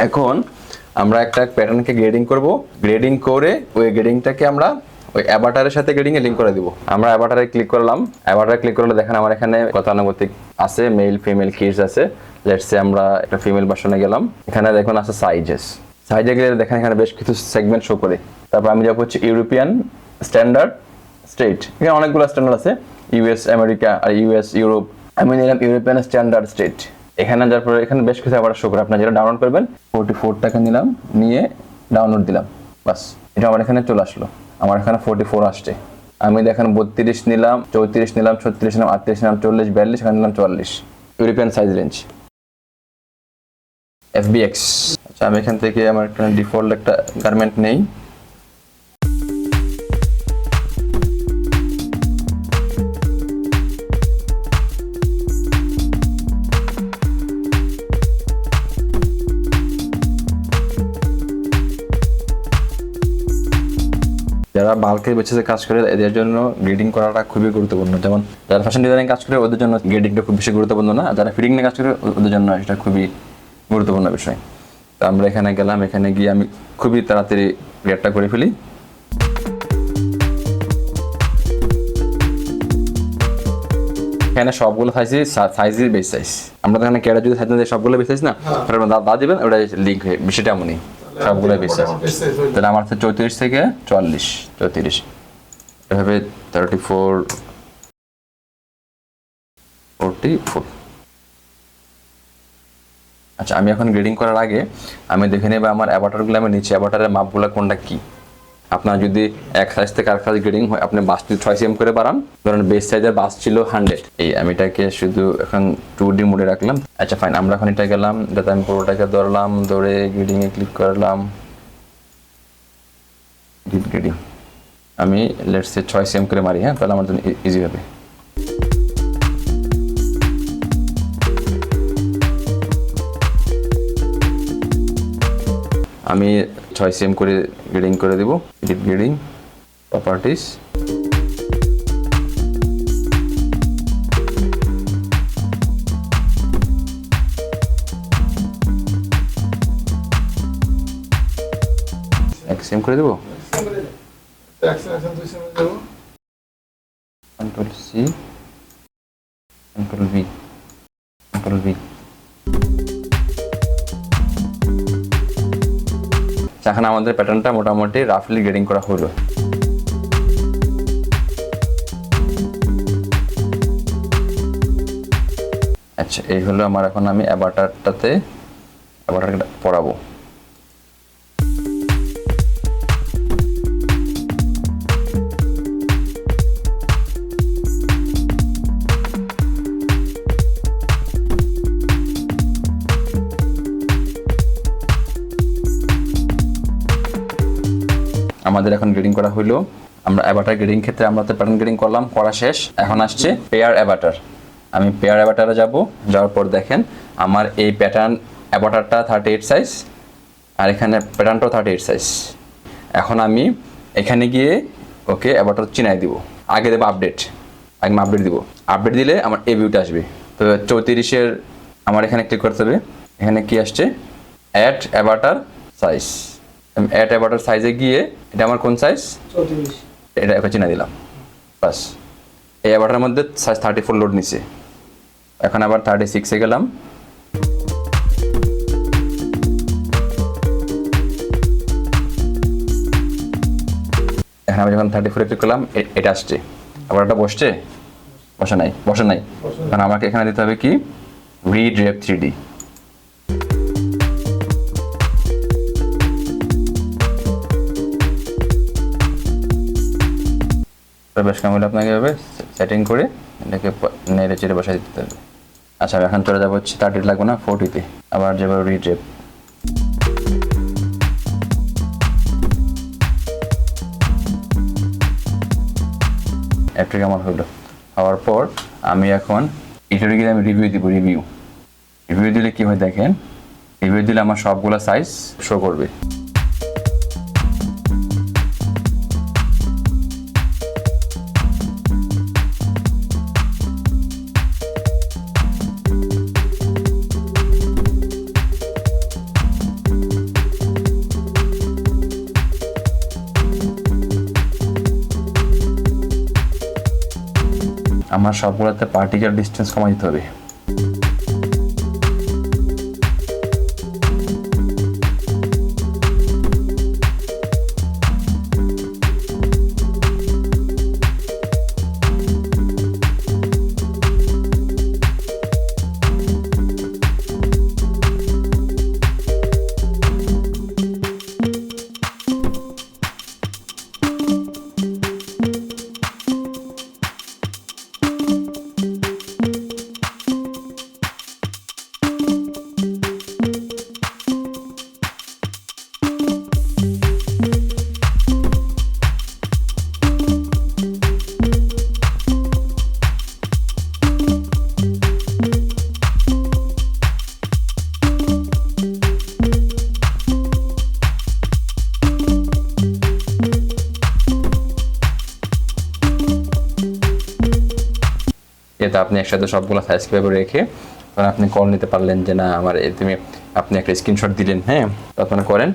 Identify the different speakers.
Speaker 1: এখন আমরা একটা প্যাটার্নকে গ্রেডিং করব, গ্রেডিং করে ওই গ্রেডিংটাকে আমরা ওই অ্যাভাটারের সাথে গ্রেডিংয়ে লিঙ্ক করে দিব। আমরা অ্যাভাটারে ক্লিক করলাম, অ্যাভাটারে ক্লিক করলে দেখেন আমার এখানে গতানুগতিক আছে, মেল ফিমেল কিডস আছে। লেটস সে আমরা একটা ফিমেল ভার্সনে গেলাম, এখানে দেখুন আছে সাইজে গেলে দেখেন এখানে বেশ কিছু সেগমেন্ট শো করে। তারপর আমি যাবো হচ্ছে ইউরোপিয়ান স্ট্যান্ডার্ড স্টেট, এখানে অনেকগুলো স্ট্যান্ডার্ড আছে, ইউএস আমেরিকা আর ইউএস ইউরোপ। আমি নিলাম ইউরোপিয়ান স্ট্যান্ডার্ড স্টেট। এখানে যাওয়ার পরে এখানে বেশ কিছু আবার শো করে, আপনার যেটা ডাউনলোড করবেন 44 টাকা নিলাম, নিয়ে ডাউনলোড দিলাম, বাস এটা আমার এখানে চলে আসলো। আমার এখানে 44 আসছে। আমি দেখেন 32 নিলাম, 34 নিলাম, 36 নিলাম, 38 নিলাম, 40, 42, এখানে নিলাম 44, ইউরোপিয়ান সাইজ রেঞ্জ FBX। আচ্ছা আমি এখান থেকে আমার একটা ডিফল্ট একটা গার্মেন্ট নেই, যারা বাল্কের বেসিসে কাজ করে এদের জন্য গ্রেডিং করাটা খুবই গুরুত্বপূর্ণ। যেমন যারা ফ্যাশন ডিজাইনিং কাজ করে ওদের জন্য গ্রেডিংটা খুব বেশি গুরুত্বপূর্ণ না, যারা ফিটিং নিয়ে কাজ করে ওদের জন্য এটা খুবই গুরুত্বপূর্ণ বিষয়। তো আমরা এখানে গেলাম, এখানে গিয়ে আমি খুবই তাড়াতাড়ি গ্রেডটা করে ফেলি। এখানে সবগুলো সাইজই বেস সাইজ, আমরা তো এখানে ক্যাডা যদি সাইজ না সবগুলো বেস সাইজ না, দা দিবেন ওটা লিঙ্ক হয়ে বিষয়টা এমনই সবগুলো বেস সাইজ। তাহলে আমার হচ্ছে 34 থেকে 44, 34 এভাবে 34, 44। আচ্ছা আমি এখন গ্রেডিং করার আগে আমি দেখে নেব আমার অ্যাভাটারগুলো, আমি নিচে অ্যাভাটারের মাপগুলো কোনটা কি। আপনার যদি এক সাইজ থেকে আর সাইজ গ্রেডিং হয়, আপনি বাস যদি 6 cm করে বাড়ান, ধরেন বেস সাইজের বাস ছিল 100, এই আমি এটাকে শুধু এখন 2D মোডে রাখলাম। আচ্ছা ফাইন, আমরা এখন এটা গেলাম, এটাতে আমি পুরোটাকে ধরলাম, ধরে গ্রেডিংয়ে ক্লিক করলাম, গ্রেডিং আমি লেটস সে 6 cm করে মারি, হ্যাঁ তাহলে আমার জন্য ইজি হবে। আমি 6 cm করে গ্রেডিং করে দেব, এডিট গ্রেডিং, প্রপার্টিস, এক cm করে দেব, control C, control V, control V. এখন আমাদের প্যাটার্নটা মোটামুটি রাফলি গ্রেডিং করা হলো। আচ্ছা এই হলো আমার, এখন আমি অ্যাভাটারটা পড়াবো। আমাদের এখন গ্রেডিং করা হলো। আমরা অ্যাভাটার গ্রেডিং ক্ষেত্রে আমরা তো প্যাটার্ন গ্রেডিং করলাম, করা শেষ। এখন আসছে পেয়ার অ্যাভাটার। আমি পেয়ার অ্যাভাটারে যাওয়ার পর দেখেন আমার এই প্যাটার্ন অ্যাভাটারটা 38 সাইজ, আর এখানে প্যাটার্নটাও 38 সাইজ। এখন আমি এখানে গিয়ে ওকে অ্যাভাটার চিনাই দিব, আগে দেবো আপডেট, আগে আমি আপডেট দিব। আপডেট দিলে আমার এই ভিউটা আসবে। তো 34-এর আমার এখানে ক্লিক করতে হবে, এখানে কি আসছে অ্যাড অ্যাভাটার সাইজ। আমি অ্যাড অ্যাভাটার সাইজে গিয়ে এটা আমার কোন সাইজ, 34, এটা এখন চিনা দিলাম, বাস। এই অ্যাভাটারের মধ্যে সাইজ 34 লোড নিছে। এখন আবার 36-এ গেলাম, এখন আমি যখন 34-এ ক্লিক করলাম এটা আসছে। আবার এটা বসছে, বসে নাই, কারণ আমাকে এখানে দিতে হবে কি রিড্রেপ 3D। বেশ কেমন হলে আপনাকে এভাবে সেটিং করে এটাকে নেড়ে চেড়ে বসাই দিতে হবে। আচ্ছা আমি এখন চলে যাবো হচ্ছে 30 লাগবে না 40-তে, আবার যাবো রিড্রেপ। একটা কেমন হলো, হওয়ার পর আমি এখন এটার গিয়ে আমি রিভিউ দিব। রিভিউ দিলে কি হয় দেখেন, রিভিউ দিলে আমার সবগুলো সাইজ শো করবে। আমার সবগুলোতে পার্টিকেল ডিস্টেন্স কমাই দিতে হবে। এতে আপনি একসাথে সবগুলো সাইজ পেপার রেখে আপনি কল নিতে পারলেন যে না আমার আপনি একটা স্ক্রিনশট দিলেন, হ্যাঁ, আপনারা করেন।